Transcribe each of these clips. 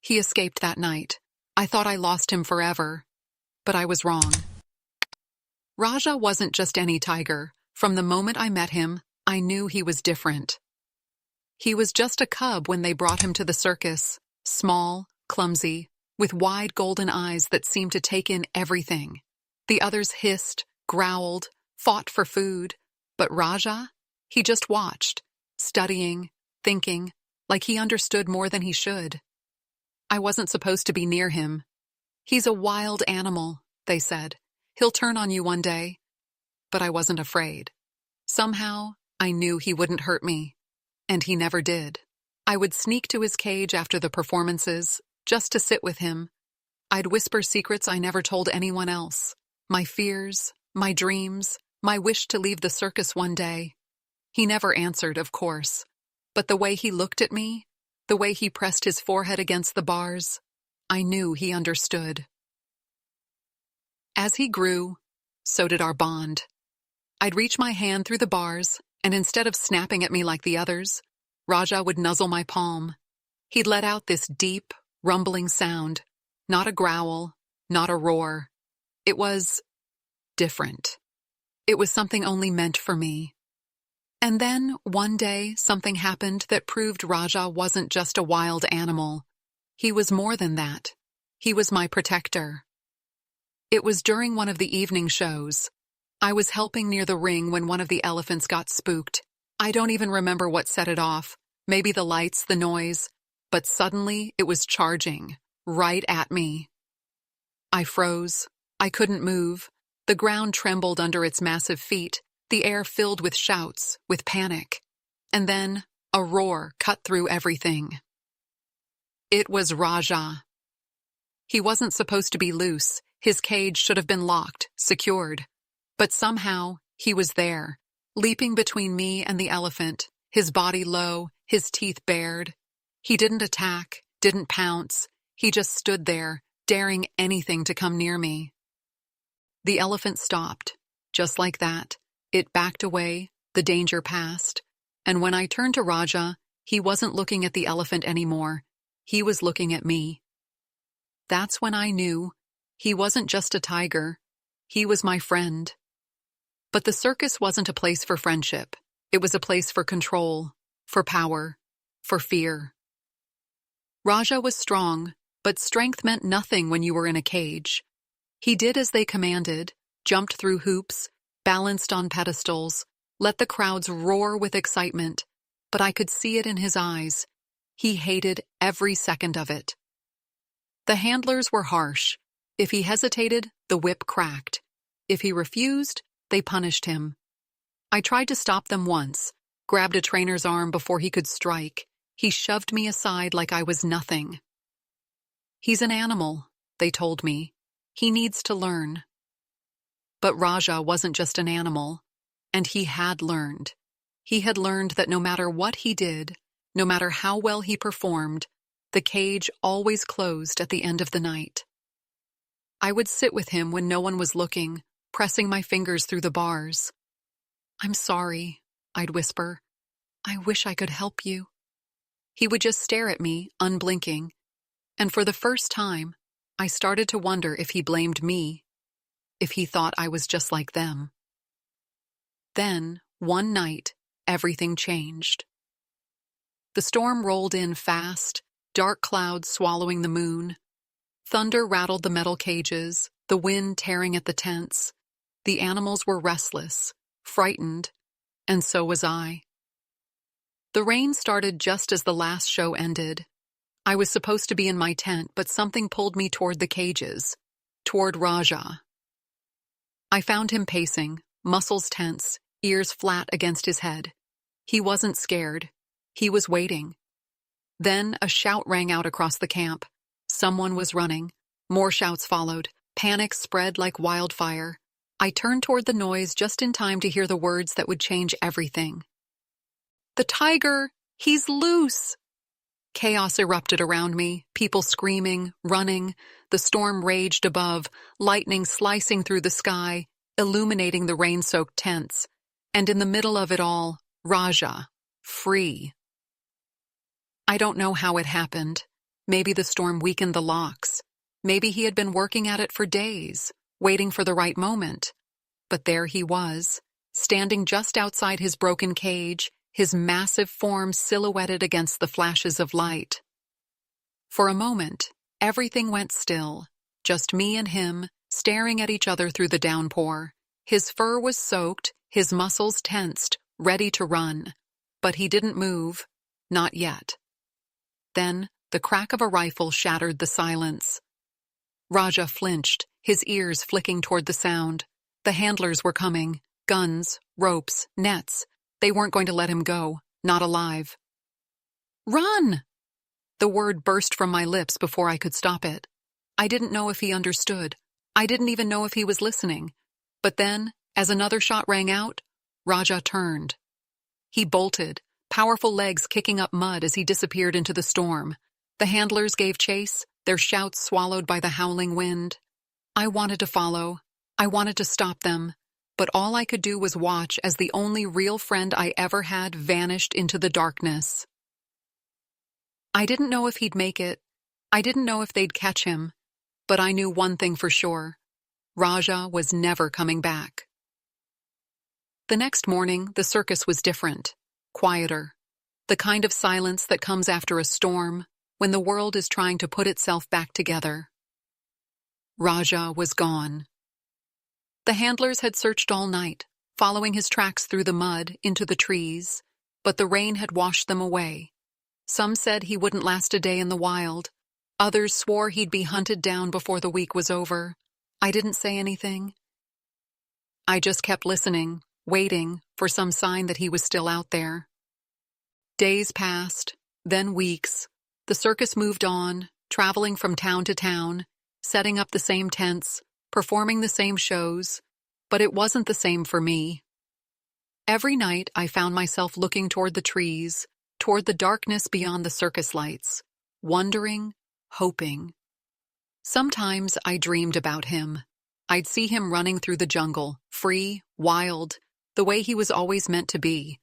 He escaped that night. I thought I lost him forever, but I was wrong. Raja wasn't just any tiger. From the moment I met him, I knew he was different. He was just a cub when they brought him to the circus, small, clumsy, with wide golden eyes that seemed to take in everything. The others hissed, growled, fought for food, but Raja, he just watched, studying, thinking, like he understood more than he should. I wasn't supposed to be near him. He's a wild animal, they said. He'll turn on you one day. But I wasn't afraid. Somehow, I knew he wouldn't hurt me. And he never did. I would sneak to his cage after the performances, just to sit with him. I'd whisper secrets I never told anyone else. My fears, my dreams, my wish to leave the circus one day. He never answered, of course. But the way he looked at me, the way he pressed his forehead against the bars, I knew he understood. As he grew, so did our bond. I'd reach my hand through the bars, and instead of snapping at me like the others, Raja would nuzzle my palm. He'd let out this deep, rumbling sound, not a growl, not a roar. It was different. It was something only meant for me. And then, one day, something happened that proved Raja wasn't just a wild animal. He was more than that. He was my protector. It was during one of the evening shows. I was helping near the ring when one of the elephants got spooked. I don't even remember what set it off. Maybe the lights, the noise. But suddenly, it was charging, right at me. I froze. I couldn't move. The ground trembled under its massive feet. The air filled with shouts, with panic. And then, a roar cut through everything. It was Raja. He wasn't supposed to be loose. His cage should have been locked, secured. But somehow, he was there, leaping between me and the elephant, his body low, his teeth bared. He didn't attack, didn't pounce. He just stood there, daring anything to come near me. The elephant stopped, just like that. It backed away, the danger passed, and when I turned to Raja, he wasn't looking at the elephant anymore. He was looking at me. That's when I knew he wasn't just a tiger. He was my friend. But the circus wasn't a place for friendship. It was a place for control, for power, for fear. Raja was strong, but strength meant nothing when you were in a cage. He did as they commanded, jumped through hoops, balanced on pedestals, let the crowds roar with excitement, but I could see it in his eyes. He hated every second of it. The handlers were harsh. If he hesitated, the whip cracked. If he refused, they punished him. I tried to stop them once, grabbed a trainer's arm before he could strike. He shoved me aside like I was nothing. He's an animal, they told me. He needs to learn. But Raja wasn't just an animal, and he had learned. He had learned that no matter what he did, no matter how well he performed, the cage always closed at the end of the night. I would sit with him when no one was looking, pressing my fingers through the bars. "I'm sorry," I'd whisper. "I wish I could help you." He would just stare at me, unblinking, and for the first time, I started to wonder if he blamed me, if he thought I was just like them. Then, one night, everything changed. The storm rolled in fast, dark clouds swallowing the moon. Thunder rattled the metal cages, the wind tearing at the tents. The animals were restless, frightened, and so was I. The rain started just as the last show ended. I was supposed to be in my tent, but something pulled me toward the cages, toward Raja. I found him pacing, muscles tense, ears flat against his head. He wasn't scared. He was waiting. Then a shout rang out across the camp. Someone was running. More shouts followed. Panic spread like wildfire. I turned toward the noise just in time to hear the words that would change everything. "The tiger! He's loose!" Chaos erupted around me, people screaming, running. The storm raged above, lightning slicing through the sky, illuminating the rain-soaked tents. And in the middle of it all, Raja, free. I don't know how it happened. Maybe the storm weakened the locks. Maybe he had been working at it for days, waiting for the right moment. But there he was, standing just outside his broken cage, his massive form silhouetted against the flashes of light. For a moment, everything went still, just me and him, staring at each other through the downpour. His fur was soaked, his muscles tensed, ready to run. But he didn't move, not yet. Then, the crack of a rifle shattered the silence. Raja flinched, his ears flicking toward the sound. The handlers were coming. Guns, ropes, nets. They weren't going to let him go, not alive. "Run!" The word burst from my lips before I could stop it. I didn't know if he understood. I didn't even know if he was listening. But then, as another shot rang out, Raja turned. He bolted, powerful legs kicking up mud as he disappeared into the storm. The handlers gave chase, their shouts swallowed by the howling wind. I wanted to follow. I wanted to stop them. But all I could do was watch as the only real friend I ever had vanished into the darkness. I didn't know if he'd make it. I didn't know if they'd catch him. But I knew one thing for sure. Raja was never coming back. The next morning, the circus was different, quieter. The kind of silence that comes after a storm, when the world is trying to put itself back together. Raja was gone. The handlers had searched all night, following his tracks through the mud, into the trees, but the rain had washed them away. Some said he wouldn't last a day in the wild. Others swore he'd be hunted down before the week was over. I didn't say anything. I just kept listening, waiting for some sign that he was still out there. Days passed, then weeks. The circus moved on, traveling from town to town, setting up the same tents, performing the same shows, but it wasn't the same for me. Every night I found myself looking toward the trees, toward the darkness beyond the circus lights, wondering, hoping. Sometimes I dreamed about him. I'd see him running through the jungle, free, wild, the way he was always meant to be.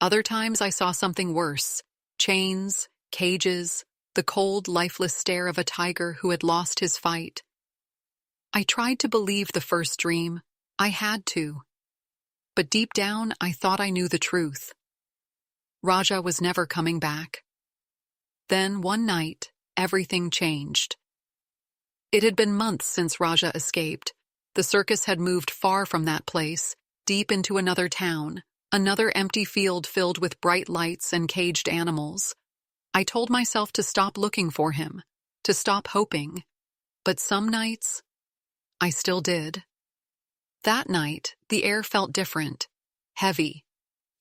Other times I saw something worse, chains, cages, the cold, lifeless stare of a tiger who had lost his fight. I tried to believe the first dream. I had to. But deep down, I thought I knew the truth. Raja was never coming back. Then, one night, everything changed. It had been months since Raja escaped. The circus had moved far from that place, deep into another town, another empty field filled with bright lights and caged animals. I told myself to stop looking for him, to stop hoping. But some nights, I still did. That night, the air felt different, heavy,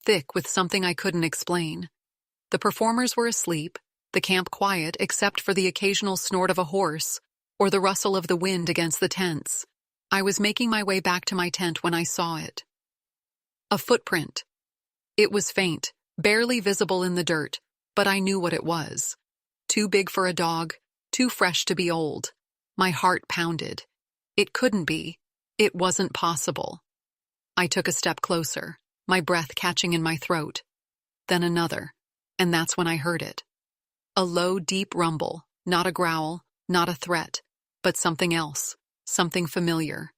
thick with something I couldn't explain. The performers were asleep, the camp quiet except for the occasional snort of a horse or the rustle of the wind against the tents. I was making my way back to my tent when I saw it. A footprint. It was faint, barely visible in the dirt, but I knew what it was. Too big for a dog, too fresh to be old. My heart pounded. It couldn't be. It wasn't possible. I took a step closer, my breath catching in my throat. Then another, and that's when I heard it. A low, deep rumble, not a growl, not a threat, but something else, something familiar.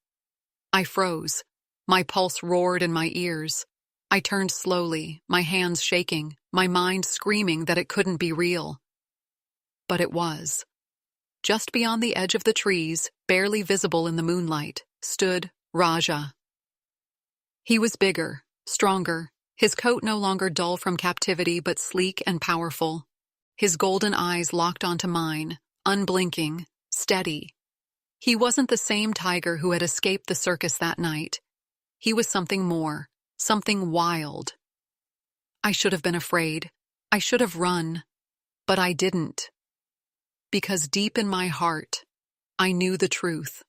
I froze. My pulse roared in my ears. I turned slowly, my hands shaking, my mind screaming that it couldn't be real. But it was. Just beyond the edge of the trees, barely visible in the moonlight, stood Raja. He was bigger, stronger, his coat no longer dull from captivity but sleek and powerful. His golden eyes locked onto mine, unblinking, steady. He wasn't the same tiger who had escaped the circus that night. He was something more, something wild. I should have been afraid. I should have run. But I didn't. Because deep in my heart, I knew the truth.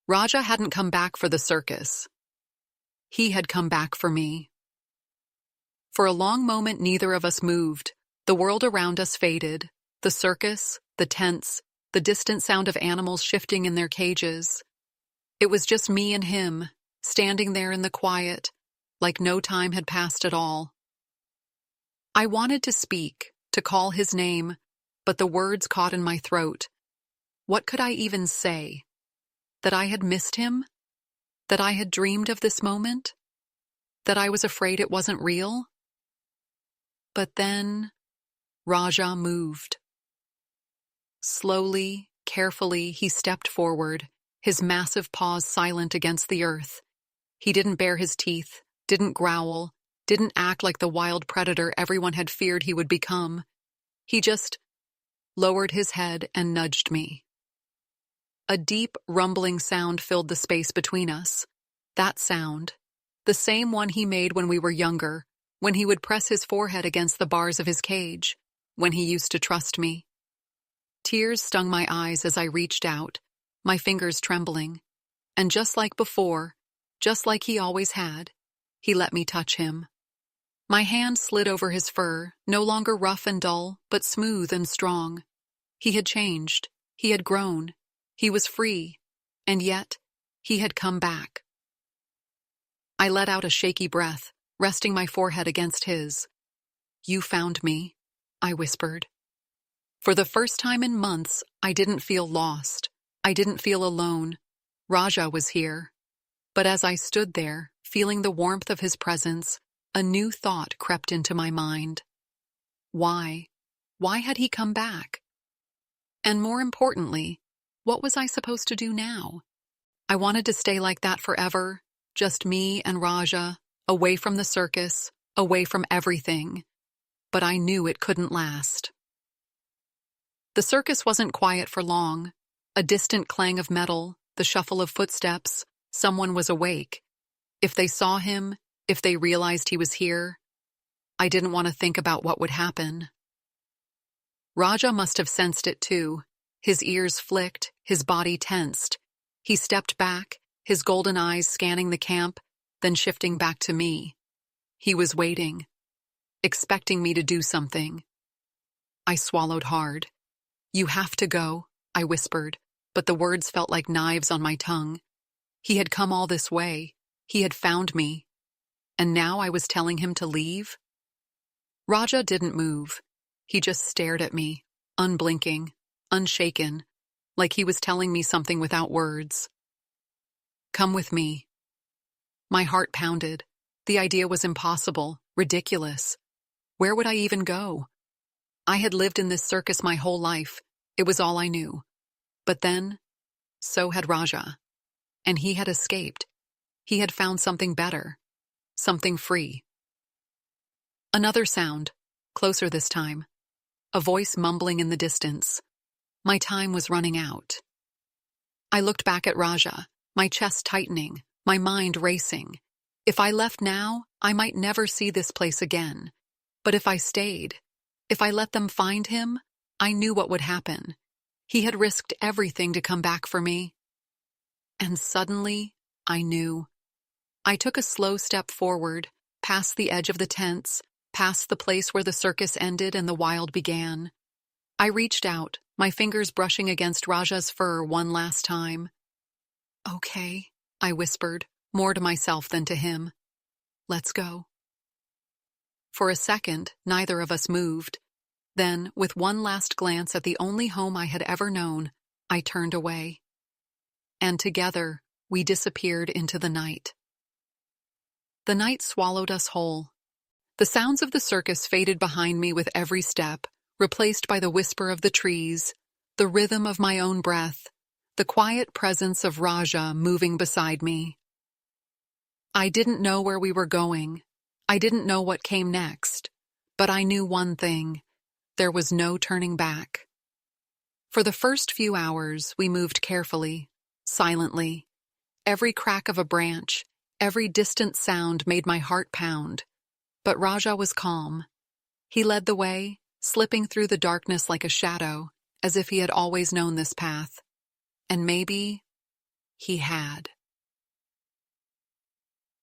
Raja hadn't come back for the circus. He had come back for me. For a long moment, neither of us moved. The world around us faded. The circus, the tents, the distant sound of animals shifting in their cages. It was just me and him, standing there in the quiet, like no time had passed at all. I wanted to speak, to call his name, but the words caught in my throat. What could I even say? That I had missed him? That I had dreamed of this moment? That I was afraid it wasn't real? But then Raja moved. Slowly, carefully, he stepped forward, his massive paws silent against the earth. He didn't bare his teeth, didn't growl, didn't act like the wild predator everyone had feared he would become. He just lowered his head and nudged me. A deep, rumbling sound filled the space between us. That sound, the same one he made when we were younger, when he would press his forehead against the bars of his cage, when he used to trust me. Tears stung my eyes as I reached out, my fingers trembling. And just like before, just like he always had, he let me touch him. My hand slid over his fur, no longer rough and dull, but smooth and strong. He had changed. He had grown. He was free. And yet, he had come back. I let out a shaky breath, resting my forehead against his. "You found me," I whispered. For the first time in months, I didn't feel lost. I didn't feel alone. Raja was here. But as I stood there, feeling the warmth of his presence, a new thought crept into my mind. Why? Why had he come back? And more importantly, what was I supposed to do now? I wanted to stay like that forever, just me and Raja, away from the circus, away from everything. But I knew it couldn't last. The circus wasn't quiet for long. A distant clang of metal, the shuffle of footsteps, someone was awake. If they saw him, if they realized he was here, I didn't want to think about what would happen. Raja must have sensed it too. His ears flicked, his body tensed. He stepped back, his golden eyes scanning the camp, then shifting back to me. He was waiting, expecting me to do something. I swallowed hard. "You have to go," I whispered, but the words felt like knives on my tongue. He had come all this way. He had found me. And now I was telling him to leave? Raja didn't move. He just stared at me, unblinking, unshaken, like he was telling me something without words. "Come with me." My heart pounded. The idea was impossible, ridiculous. Where would I even go? I had lived in this circus my whole life. It was all I knew. But then, so had Raja. And he had escaped. He had found something better. Something free. Another sound, closer this time. A voice mumbling in the distance. My time was running out. I looked back at Raja, my chest tightening, my mind racing. If I left now, I might never see this place again. But if I stayed, if I let them find him, I knew what would happen. He had risked everything to come back for me. And suddenly, I knew. I took a slow step forward, past the edge of the tents, past the place where the circus ended and the wild began. I reached out, my fingers brushing against Raja's fur one last time. "Okay," I whispered, more to myself than to him. "Let's go." For a second, neither of us moved. Then, with one last glance at the only home I had ever known, I turned away. And together, we disappeared into the night. The night swallowed us whole. The sounds of the circus faded behind me with every step, replaced by the whisper of the trees, the rhythm of my own breath, the quiet presence of Raja moving beside me. I didn't know where we were going. I didn't know what came next. But I knew one thing. There was no turning back. For the first few hours, we moved carefully, silently. Every crack of a branch, every distant sound made my heart pound. But Raja was calm. He led the way, slipping through the darkness like a shadow, as if he had always known this path. And maybe he had.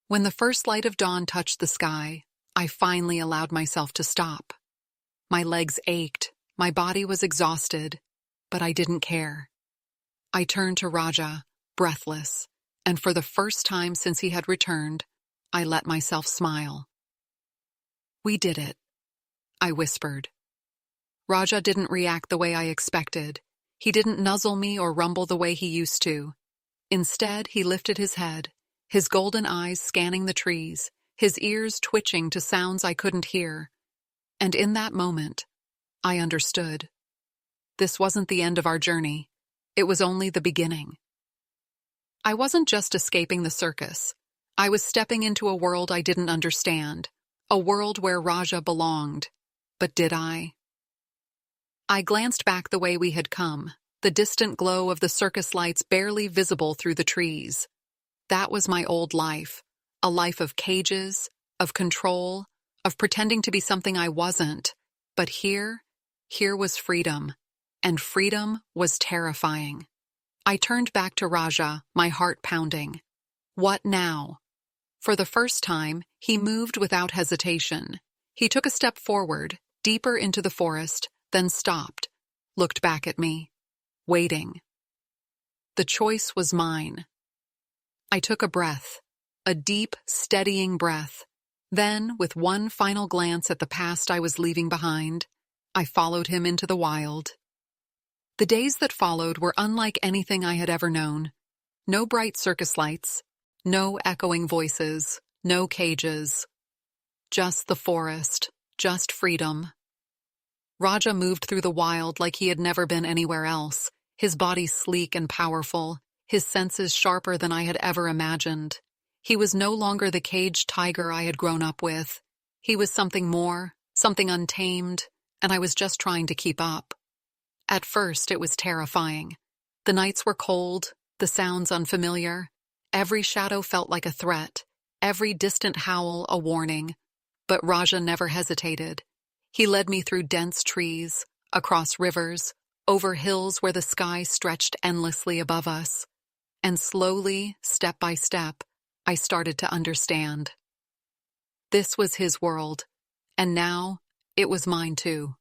When the first light of dawn touched the sky, I finally allowed myself to stop. My legs ached, my body was exhausted, but I didn't care. I turned to Raja, breathless, and for the first time since he had returned, I let myself smile. "We did it," I whispered. Raja didn't react the way I expected. He didn't nuzzle me or rumble the way he used to. Instead, he lifted his head, his golden eyes scanning the trees, his ears twitching to sounds I couldn't hear. And in that moment, I understood. This wasn't the end of our journey. It was only the beginning. I wasn't just escaping the circus. I was stepping into a world I didn't understand, a world where Raja belonged. But did I? I glanced back the way we had come, the distant glow of the circus lights barely visible through the trees. That was my old life, a life of cages, of control, of pretending to be something I wasn't. But here was freedom, and freedom was terrifying. I turned back to Raja, my heart pounding. What now? For the first time, he moved without hesitation. He took a step forward, deeper into the forest, then stopped, looked back at me, waiting. The choice was mine. I took a breath, a deep, steadying breath. Then, with one final glance at the past I was leaving behind, I followed him into the wild. The days that followed were unlike anything I had ever known. No bright circus lights, no echoing voices, no cages. Just the forest, just freedom. Raja moved through the wild like he had never been anywhere else, his body sleek and powerful, his senses sharper than I had ever imagined. He was no longer the caged tiger I had grown up with. He was something more, something untamed, and I was just trying to keep up. At first, it was terrifying. The nights were cold, the sounds unfamiliar. Every shadow felt like a threat, every distant howl a warning. But Raja never hesitated. He led me through dense trees, across rivers, over hills where the sky stretched endlessly above us. And slowly, step by step, I started to understand. This was his world, and now it was mine too.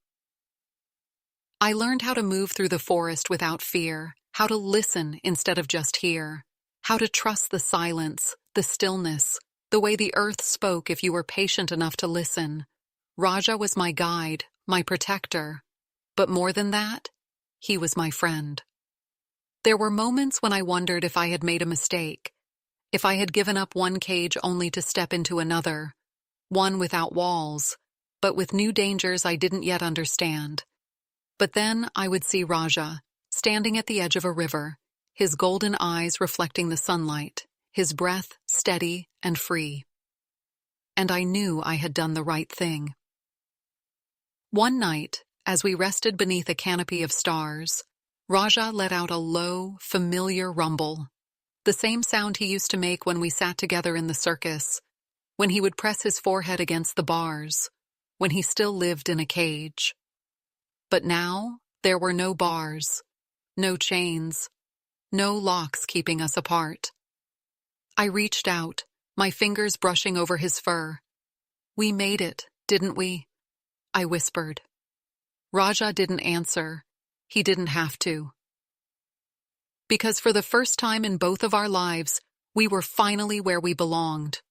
I learned how to move through the forest without fear, how to listen instead of just hear, how to trust the silence, the stillness, the way the earth spoke if you were patient enough to listen. Raja was my guide, my protector, but more than that, he was my friend. There were moments when I wondered if I had made a mistake, if I had given up one cage only to step into another, one without walls, but with new dangers I didn't yet understand. But then I would see Raja, standing at the edge of a river, his golden eyes reflecting the sunlight, his breath steady and free. And I knew I had done the right thing. One night, as we rested beneath a canopy of stars, Raja let out a low, familiar rumble, the same sound he used to make when we sat together in the circus, when he would press his forehead against the bars, when he still lived in a cage. But now, there were no bars, no chains, no locks keeping us apart. I reached out, my fingers brushing over his fur. "We made it, didn't we?" I whispered. Raja didn't answer. He didn't have to. Because for the first time in both of our lives, we were finally where we belonged.